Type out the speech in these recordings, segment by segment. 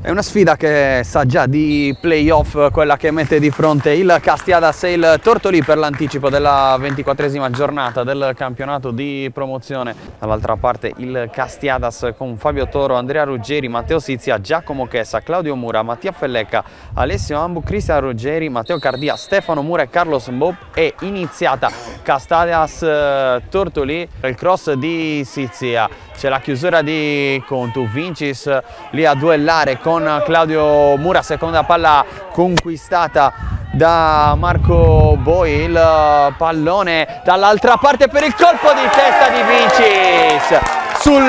È una sfida che sa già di playoff, quella che mette di fronte il Castiadas e il Tortolì per l'anticipo della 24esima giornata del campionato di promozione. Dall'altra parte il Castiadas con Fabio Toro, Andrea Ruggeri, Matteo Sizia, Giacomo Chessa, Claudio Mura, Mattia Fellecca, Alessio Ambu, Cristian Ruggeri, Matteo Cardia, Stefano Mura e Carlos Mbop. È iniziata Castiadas Tortolì, il cross di Sizia, c'è la chiusura di Contu, Vincis lì a duellare con Claudio Mura, seconda palla conquistata da Marco Boi, il pallone dall'altra parte per il colpo di testa di Vincis sul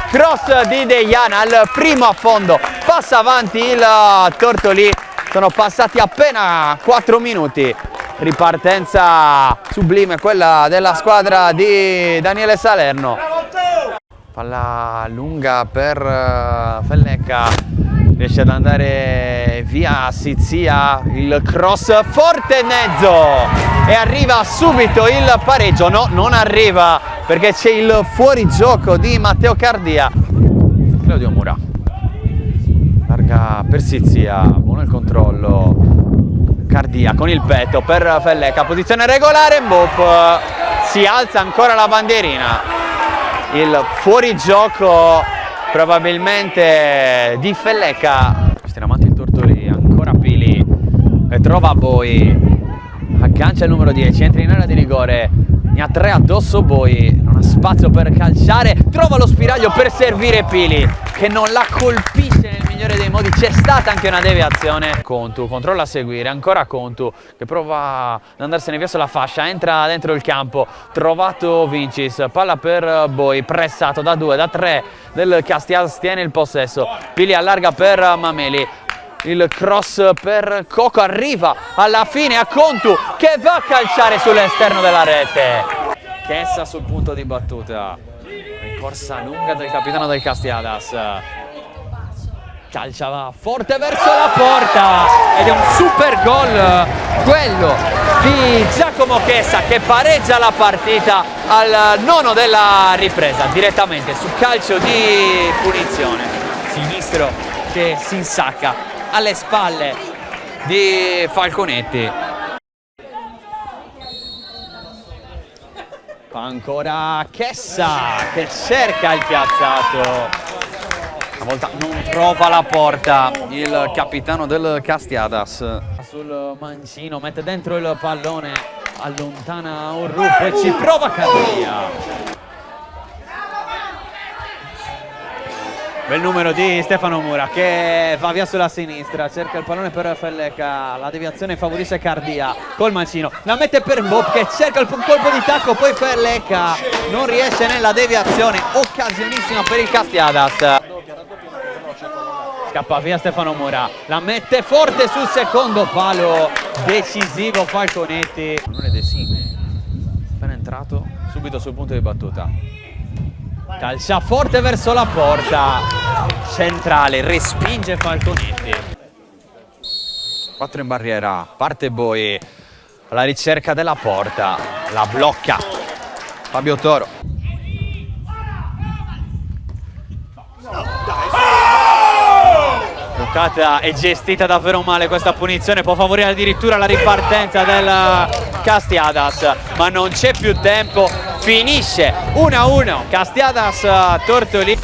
cross di Deiana, al primo affondo, passa avanti il Tortolì, sono passati appena 4 minuti. Ripartenza sublime quella della squadra di Daniele Salerno. Palla lunga per Fellecca, riesce ad andare via Sizia, il cross forte in mezzo e arriva subito il pareggio. No, non arriva perché c'è il fuorigioco di Matteo Cardia. Claudio Mura, larga per Sizia, buono il controllo. Cardia con il petto per Fellecca, posizione regolare, Mbop, si alza ancora la bandierina, il fuorigioco probabilmente di Fellecca. Stiamo avanti il Tortolì, ancora Pili e trova Boi, aggancia il numero 10, entra in area di rigore, ne ha 3 addosso Boi, non ha spazio per calciare, trova lo spiraglio per servire Pili che non la colpisce nel migliore dei modi. C'è stata anche una deviazione. Contu controlla a seguire, ancora Contu che prova ad andarsene via sulla fascia, entra dentro il campo, trovato Vincis, palla per Boi, pressato da 2, da 3 del Castiadas, tiene il possesso, Pili allarga per Mameli, il cross per Coco, arriva alla fine a Contu che va a calciare sull'esterno della rete. Chessa sul punto di battuta, rincorsa lunga del capitano del Castiadas, calcia forte verso la porta ed è un super gol quello di Giacomo Chessa che pareggia la partita al 9° della ripresa, direttamente su calcio di punizione. Sinistro che si insacca alle spalle di Falconetti. Ancora Chessa che cerca il piazzato, stavolta non trova la porta il capitano del Castiadas. Sul mancino, mette dentro il pallone, allontana un ruff e ci prova Cardia. Bel numero di Stefano Mura che va via sulla sinistra, cerca il pallone per Fellecca, la deviazione favorisce Cardia col mancino, la mette per Mbop che cerca il colpo di tacco, poi Fellecca non riesce nella deviazione, occasionissima per il Castiadas. Scappa via Stefano Mura, la mette forte sul secondo palo, decisivo Falconetti. Non è appena entrato, subito sul punto di battuta. Calcia forte verso la porta, centrale, respinge Falconetti. 4 in barriera, parte Boi alla ricerca della porta, la blocca Fabio Toro. Giocata e gestita davvero male questa punizione, può favorire addirittura la ripartenza del Castiadas, ma non c'è più tempo, finisce 1-1 Castiadas Tortolì.